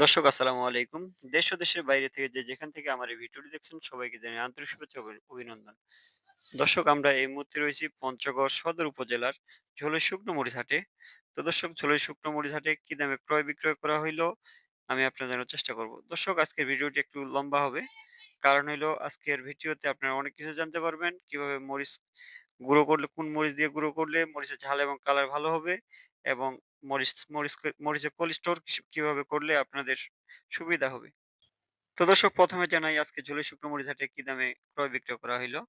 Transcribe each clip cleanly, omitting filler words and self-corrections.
দর্শক আসসালামু আলাইকুম। দেশ ও দেশের বাইরে থেকে যেখান থেকে আমার এই ভিডিওটি দেখছেন সবাইকে জানাই আন্তরিক শুভেচ্ছা ও অভিনন্দন। দর্শক আমরা এই মুহূর্তে রয়েছি পঞ্চগড় সদর উপজেলার ঝোলের শুকনো মরিচ হাটে। তো দর্শক ঝোলের শুকনো মরিচ হাটে কি দামে ক্রয় বিক্রয় করা হইলো আমি আপনাদের জানানোর চেষ্টা করব। দর্শক আজকের ভিডিওটি একটু লম্বা হবে। কারণ হইলো আজকের ভিডিওতে আপনারা অনেক কিছু জানতে পারবেন। কিভাবে মরিচ গুঁড়ো করলে কোন মরিচ দিয়ে গুঁড়ো করলে মরিচের ঝাল এবং কালার ভালো হবে এবং মরিচের কোল্ড স্টোর কিভাবে করলে আপনাদের সুবিধা হবে। তো দর্শক ১ম এ জানাই আজকে ঝোলের শুকনো মরিচ হাটে কি দামে ক্রয় বিক্রয় করা হইলো।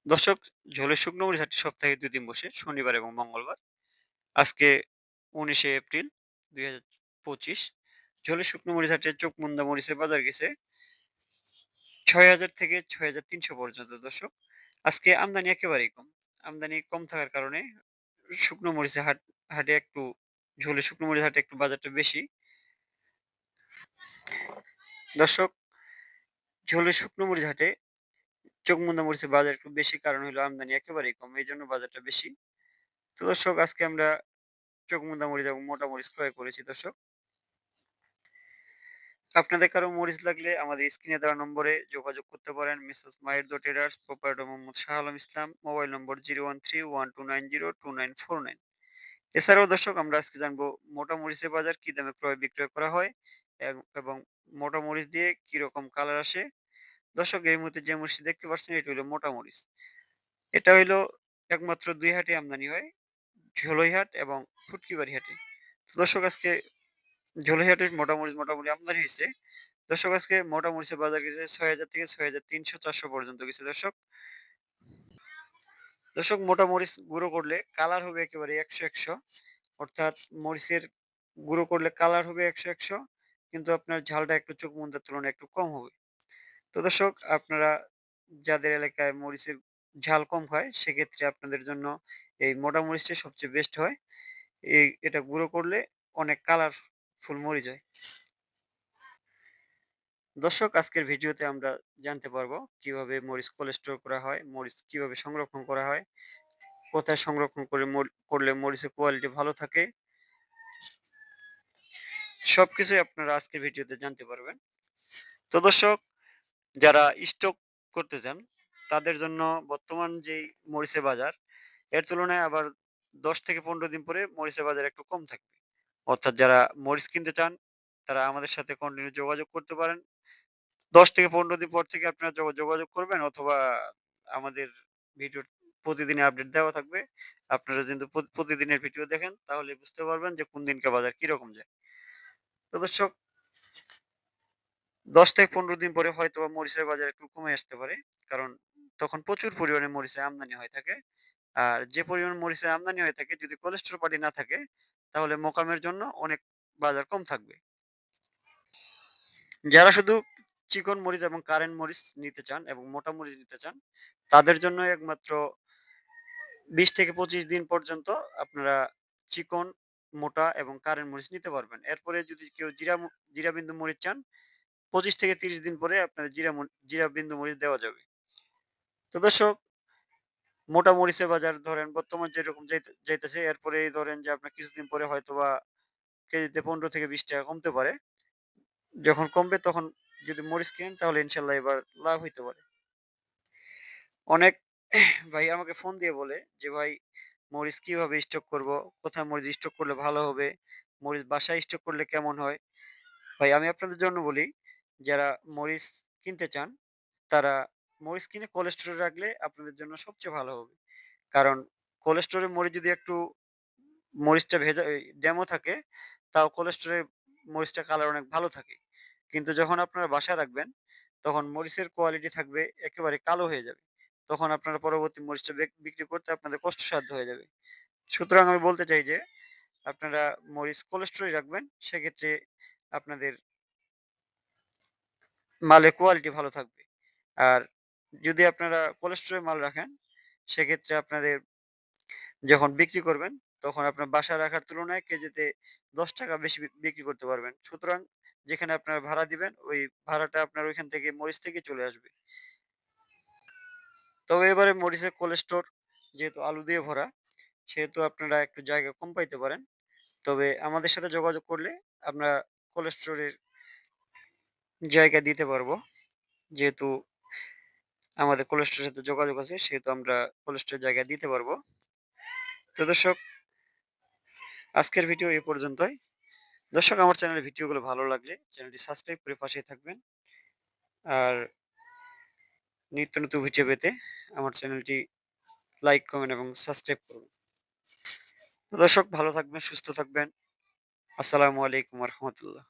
দর্শক ঝোলের শুকনো মরিচ হাটটি সপ্তাহে ২ দিন বসে শনিবার এবং মঙ্গলবার। আজকে ১৯শে এপ্রিল ২০২৫। ঝোলের শুকনো মরিচ হাটে চোখমুন্দা মরিচের বাজার গেছে ৬,০০০ থেকে ৬,৩০০ পর্যন্ত দর্শক। আজকে আমদানি একেবারেই কম। আমদানি কম থাকার কারণে শুকনো মরিচের হাটে একটু ঝোলের শুকনো মরিচের হাটে একটু বাজারটা বেশি। দর্শক ঝোলের শুকনো মরিচ হাটে চোখমুন্দা মরিচের বাজার একটু বেশি কারণ হইলো আমদানি একেবারেই কম। এইজন্য বাজারটা বেশি। তো দর্শক আজকে আমরা চোখমুন্দা মরিচ এবং মোটা মরিচ ক্রয় করেছি দর্শক। আপনাদের কারো মরিচ লাগলে আমাদের স্ক্রিনে দেওয়া নম্বরে যোগাযোগ করতে পারেন। Mrs Mahir the traders, proprietor Mohammad Shah Alam Islam, mobile নম্বর 013-1290-2909। এছাড়াও দর্শক আমরা আজকে জানবো মোটা মরিচের বাজার কি দামে ক্রয় বিক্রয় করা হয় এবং মোটা মরিচ দিয়ে কি রকম কালার আসে। দর্শক এই মুহূর্তে যে মরিচটি দেখতে পাচ্ছেন এটা হইলো মোটা মরিচ। এটা হইলো একমাত্র ২ হাটে আমদানি হয়। ঝোলইহাট এবং ফুটকিবাড়ি হাটে। তো দর্শক আজকে ঝোলইহাটের মোটামুটি আমদানি হইছে। দর্শক আজকে মোটা মরিচের বাজার গেছে ৬,০০০ থেকে ৬,৩০০-৪০০ পর্যন্ত গেছে দর্শক। দর্শক মোটা মরিচ গুঁড়ো করলে কালার হবে একেবারে ১০০-১০০। অর্থাৎ মরিচের গুঁড়ো করলে কালার হবে ১০০-১০০ কিন্তু আপনার ঝালটা একটু চোখ মুন্দার তুলনায় একটু কম হবে। তো দর্শক আপনারা যাদের এলাকায় মরিচের ঝাল কম খায় সেক্ষেত্রে আপনাদের জন্য এই মোটা মরিচটাই সবচেয়ে বেস্ট হয়। এটা গুঁড়ো করলে অনেক কালারফুল মরিচ হয়। দর্শক আজকের ভিডিওতে আমরা জানতে পারবো কিভাবে মরিচ কোল্ড স্টোর করা হয়, মরিচ কিভাবে সংরক্ষণ করা হয়, কোথায় সংরক্ষণ করে করলে মরিচের কোয়ালিটি ভালো থাকে। সবকিছুই আপনারা আজকের ভিডিওতে জানতে পারবেন। তো দর্শক যারা স্টক করতে চান তাদের জন্য বর্তমান যেই মরিচের বাজার এর তুলনায় আবার ১০ থেকে ১৫ দিন পরে মরিচের বাজার একটু কম থাকবে। অর্থাৎ যারা মরিচ কিনতে চান তারা আমাদের সাথে কন্টিনিউ যোগাযোগ করতে পারেন। ১০ থেকে ১৫ দিন পর থেকে আপনারা যোগাযোগ করবেন অথবা আমাদের ভিডিও প্রতিদিনের আপডেট দেওয়া থাকবে। আপনারা যদি প্রতিদিনের ভিডিও দেখেন তাহলে বুঝতে পারবেন যে কোন দিনকার বাজার কিরকম যায়। তো দর্শক ১০ থেকে ১৫ দিন পরে হয়তোবা মরিচের বাজার একটু কমে আসতে পারে। কারণ তখন প্রচুর পরিমাণে মরিচের আমদানি হয়ে থাকে। আর যে পরিমাণ মরিচের আমদানি হয়ে থাকে যদি কোলেস্টেরল পার্টি না থাকে তাহলে মোকামের জন্য অনেক বাজার কম থাকবে। যারা শুধু চিকন মরিচ এবং কারেন্ট মরিচ নিতে চান এবং মোটা মরিচ নিতে চান তাদের জন্য একমাত্র ২০ থেকে ২৫ দিন পর্যন্ত আপনারা চিকন, মোটা এবং কারেন্ট মরিচ নিতে পারবেন। এরপরে যদি কেউ জিরা বিন্দু মরিচ চান ২৫ থেকে ৩০ দিন পরে আপনাদের জিরা বিন্দু মরিচ দেওয়া যাবে। তো দর্শক মোটা মরিচের বাজার ধরেন বর্তমান যেরকম যাইতেছে এরপরেই ধরেন যে আপনার কিছুদিন পরে হয়তোবা কেজিতে ১৫ থেকে ৳২০ কমতে পারে। যখন কমবে তখন যদি মরিচ কিনেন তাহলে ইনশাআল্লাহ এবার লাভ হইতে পারে। অনেক ভাই আমাকে ফোন দিয়ে বলে যে, "ভাই মরিচ কিভাবে স্টক করব? কোথায় মরিচ স্টক করলে ভালো হবে? মরিচ বাসায় স্টক করলে কেমন হয়?" ভাই আমি আপনাদের জন্য বলি, যারা মরিচ কিনতে চান তারা মরিচ কিনে কোল্ড স্টোরে রাখলে আপনাদের জন্য সবচেয়ে ভালো হবে। কারণ কোল্ড স্টোরে মরিচ যদি একটু মরিচটা ভেজা ড্যামও থাকে, তাও কোল্ড স্টোরে মরিচটার কালার অনেক ভালো থাকে। কিন্তু যখন আপনারা বাসায় রাখবেন, তখন মরিচের কোয়ালিটি থাকবে একেবারে কালো হয়ে যাবে। তখন আপনারা পরবর্তী মরিচটা বিক্রি করতে আপনাদের কষ্টসাধ্য হয়ে যাবে। সুতরাং আমি বলতে চাই যে, আপনারা মরিচ কোল্ড স্টোরেই রাখবেন। সেক্ষেত্রে আপনাদের মালের কোয়ালিটি ভালো থাকবে। আর যদি আপনারা কোল্ড স্টোরে মাল রাখেন, সেক্ষেত্রে আপনাদের যখন বিক্রি করবেন, তখন আপনার বাসায় রাখার তুলনায় কেজিতে ৳১০ বেশি বিক্রি করতে পারবেন। সুতরাং যেখানে আপনারা ভাড়া দিবেন, ওই ভাড়াটা আপনার ওইখান থেকে মরিচ থেকে চলে আসবে। তবে এবারে মরিচের কোল্ড স্টোর যেহেতু আলু দিয়ে ভরা, সেহেতু আপনারা একটু জায়গা কম পাইতে পারেন। তবে আমাদের সাথে যোগাযোগ করলে আমরা কোলেস্টেরলের জায়গা দিতে পারবো। যেহেতু আমাদের কোলেস্টেরলের সাথে যোগাযোগ আছে সেহেতু আমরা কোলেস্টেরলের জায়গা দিতে পারবো। তো দর্শক আজকের ভিডিও এ পর্যন্তই। দর্শক আমার চ্যানেলের ভিডিওগুলো ভালো লাগলে চ্যানেলটি সাবস্ক্রাইব করে পাশেই থাকবেন। আর নিত্য নতুন ভিডিও পেতে আমার চ্যানেলটি লাইক, কমেন্ট এবং সাবস্ক্রাইব করুন। তো দর্শক ভালো থাকবেন, সুস্থ থাকবেন। আসসালামু আলাইকুম ওয়া রাহমাতুল্লাহ।